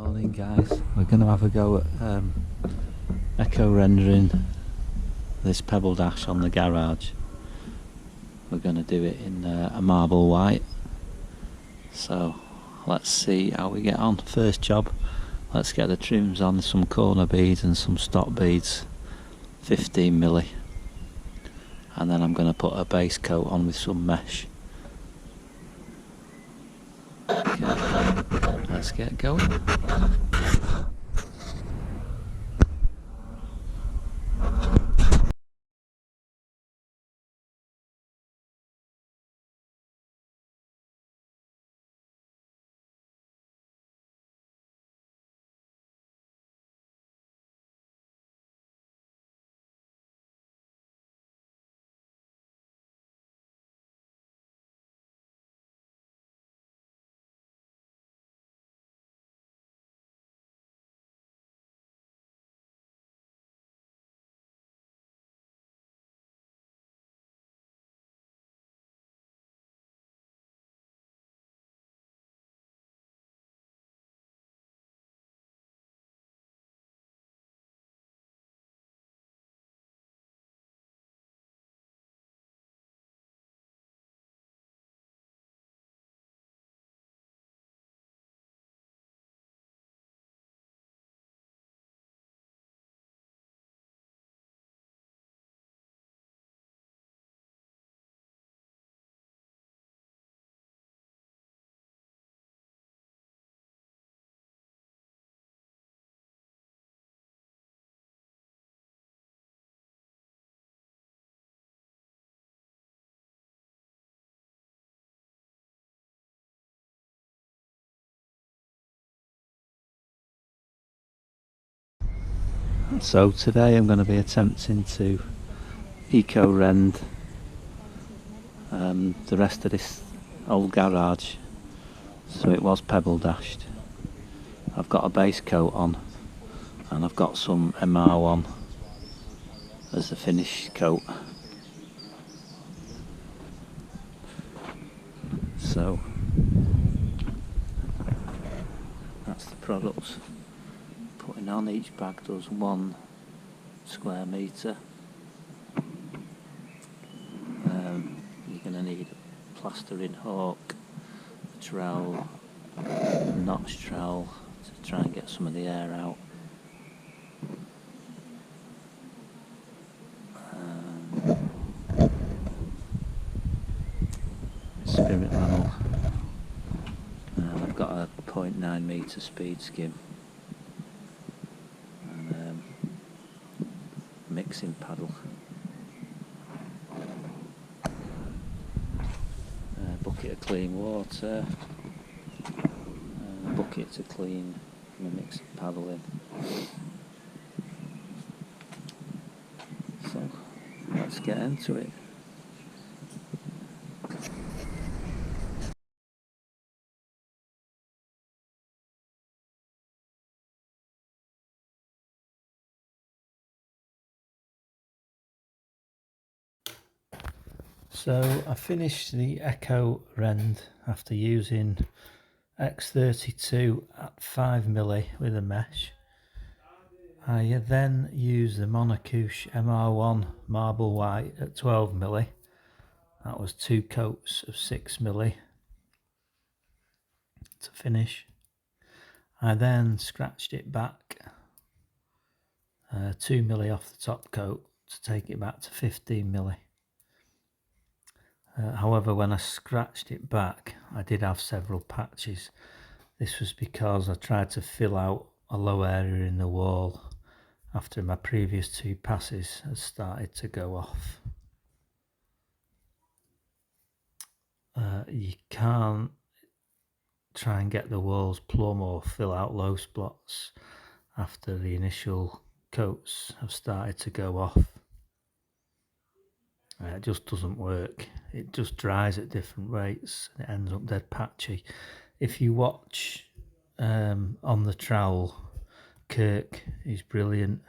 Morning guys, we're going to have a go at echo rendering this pebbledash on the garage. We're going to do it in a marble white, so let's see how we get on. First job, let's get the trims on, some corner beads and some stop beads, 15mm, and then I'm going to put a base coat on with some mesh. Okay, let's get going. So today I'm going to be attempting to eco-rend the rest of this old garage, so it was pebble dashed. I've got a base coat on and I've got some MR1 as the finish coat. So that's the products. Putting on, each bag does 1 square metre. You're going to need a plastering hook, a trowel, a notch trowel to try and get some of the air out. Spirit level. I've got a 0.9 metre speed skim. Mixing paddle, a bucket of clean water, a bucket to clean my mixing paddle in. So let's get into it. So I finished the Eco Rend after using X32 at 5mm with a mesh. I then used the Monocouche MR1 marble white at 12mm. That was 2 coats of 6mm to finish. I then scratched it back 2mm off the top coat to take it back to 15mm. However, when I scratched it back, I did have several patches. This was because I tried to fill out a low area in the wall after my previous 2 passes had started to go off. You can't try and get the walls plumb or fill out low spots after the initial coats have started to go off. It just doesn't work. It just dries at different rates and it ends up dead patchy. If you watch on the trowel, Kirk is brilliant.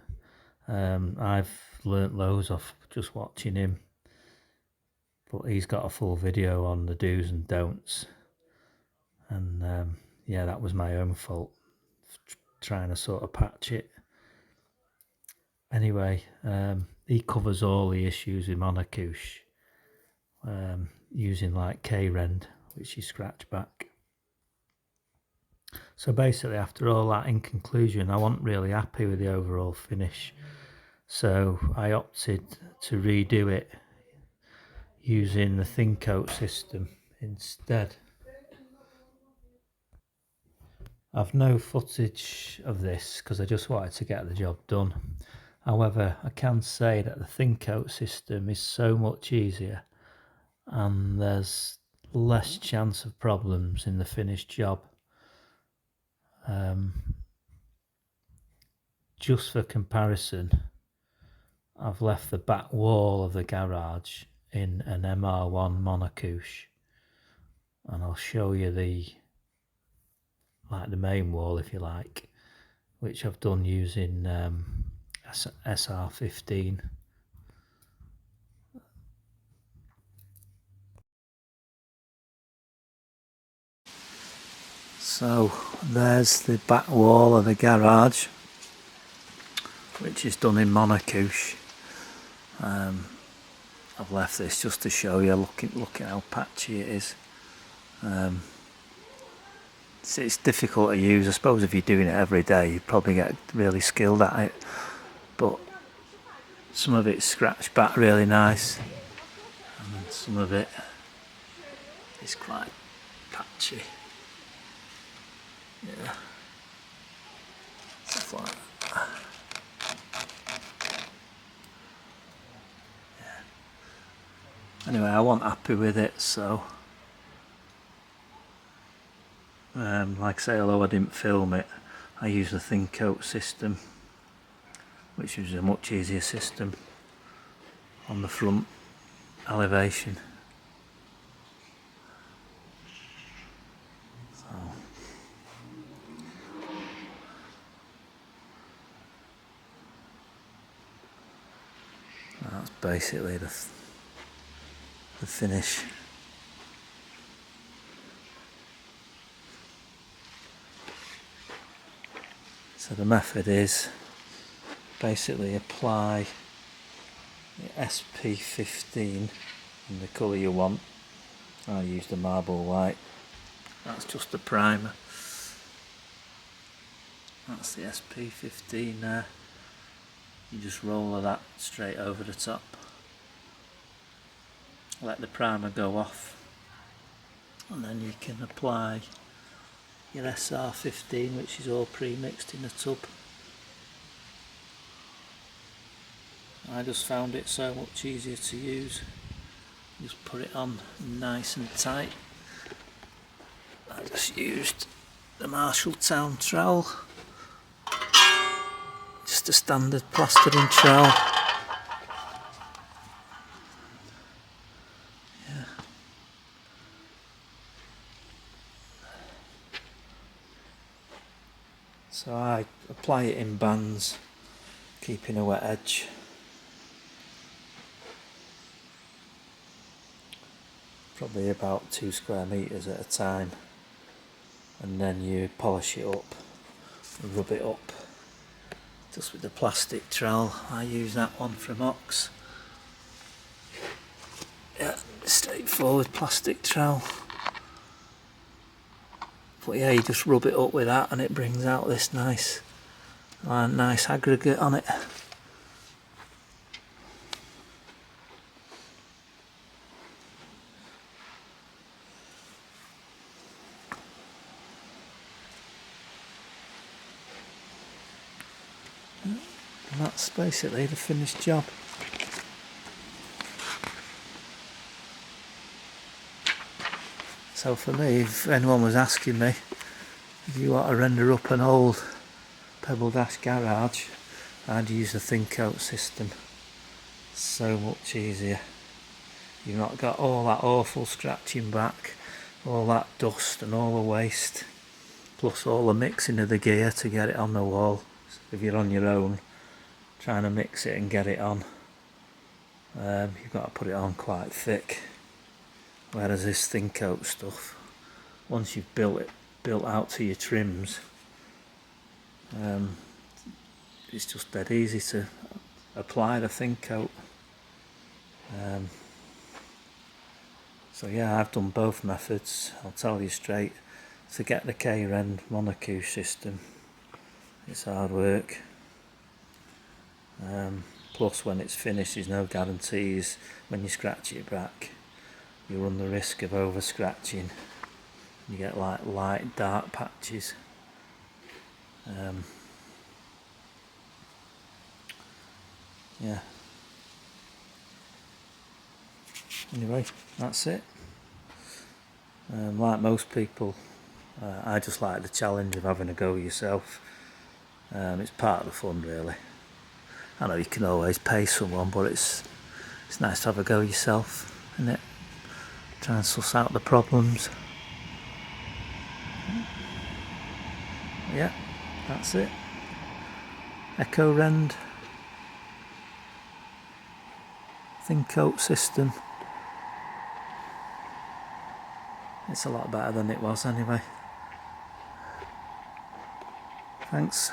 I've learnt loads off just watching him, but he's got a full video on the do's and don'ts, and yeah, that was my own fault. trying to sort of patch it. Anyway, he covers all the issues with Monocouche, using like K-rend, which you scratch back. So basically, after all that, in conclusion, I wasn't really happy with the overall finish, so I opted to redo it using the thin coat system instead. I've no footage of this because I just wanted to get the job done. However, I can say that the thin coat system is so much easier and there's less chance of problems in the finished job. Just for comparison, I've left the back wall of the garage in an MR1 Monocouche, and I'll show you the main wall, if you like, which I've done using SR15. So there's the back wall of the garage, which is done in Monocouche. I've left this just to show you, looking how patchy it is. It's difficult to use. I suppose if you're doing it every day, you probably get really skilled at it. But some of it's scratched back really nice, and some of it is quite patchy. Yeah, stuff like that. Yeah. Anyway, I wasn't happy with it, so like I say, although I didn't film it, I used the thin coat system, which is a much easier system on the front elevation. So that's basically the finish. So the method is basically apply the SP15 in the colour you want. I used the marble white. That's just the primer. That's the SP15 there. You just roll that straight over the top. Let the primer go off, and then you can apply your SR15, which is all pre-mixed in a tub. I just found it so much easier to use. Just put it on nice and tight. I just used the Marshalltown trowel, just a standard plastering trowel. Yeah. So I apply it in bands, keeping a wet edge. Probably about 2 square meters at a time, and then you polish it up, rub it up just with the plastic trowel. I use that one from Ox. Yeah, straightforward plastic trowel. But yeah, you just rub it up with that and it brings out this nice aggregate on it. And that's basically the finished job. So for me, if anyone was asking me, if you want to render up an old pebbledash garage, I'd use the thin coat system. So much easier. You've not got all that awful scratching back, all that dust and all the waste, plus all the mixing of the gear to get it on the wall. If you're on your own trying to mix it and get it on, you've got to put it on quite thick. Whereas this thin coat stuff, once you've built out to your trims, It's just dead easy to apply the thin coat. So yeah, I've done both methods. I'll tell you straight, to get the Ecorend Monocouche system, it's hard work. Plus when it's finished, there's no guarantees. When you scratch it back, you run the risk of over scratching. You get like light dark patches. Yeah. Anyway, that's it. Like most people, I just like the challenge of having a go yourself. It's part of the fun, really. I know you can always pay someone, but it's nice to have a go yourself, isn't it? Try and suss out the problems. Yeah, that's it. Ecorend thin coat system. It's a lot better than it was anyway. Thanks.